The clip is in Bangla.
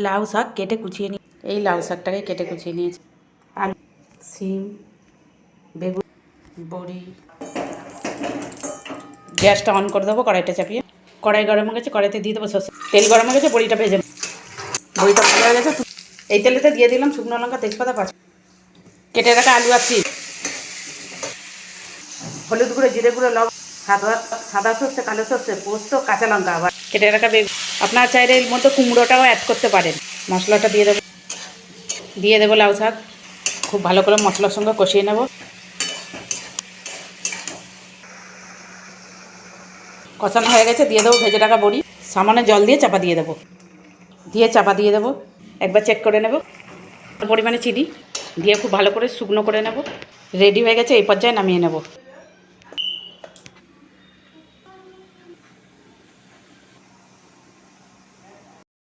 লাউ শাক কেটে কুচিয়ে নিই। এই লাউ শাকটাকে কেটে কুচিয়ে নিয়েছি। আলু, সিম, বেগুন, বড়ি। গ্যাসটা অন করে দেবো, কড়াইটা চাপিয়ে। কড়াই গরম হয়ে গেছে, কড়াইতে দিয়ে দেবো সর্ষে তেল। গরম হয়ে গেছে, বড়িটা ভেজে নেব। বড়িটা ভালো হয়ে গেছে, এই তেলেতে দিয়ে দিলাম শুকনো লঙ্কা, তেজপাতা, পাঁচ কেটে রাখা আলু আর সিম। হলুদ গুঁড়ো, জিরে গুঁড়ো, লবণ, সাদা সর্ষে, কালো সর্ষে, পোস্ত, কাঁচা লঙ্কা, আবার কেটে রাখা বেগুন। আপনার চাইলে এর মধ্যে কুমড়োটাও অ্যাড করতে পারেন। মশলাটা দিয়ে দেবো লাউ শাক। খুব ভালো করে মশলার সঙ্গে কষিয়ে নেব। কষানো হয়ে গেছে, দিয়ে দেবো ভেজে রাখা বড়ি। সামান্য জল দিয়ে চাপা দিয়ে দেবো। একবার চেক করে নেব। পরিমাণে চিনি দিয়ে খুব ভালো করে শুকনো করে নেব। রেডি হয়ে গেছে, এই পর্যায়ে নামিয়ে নেব।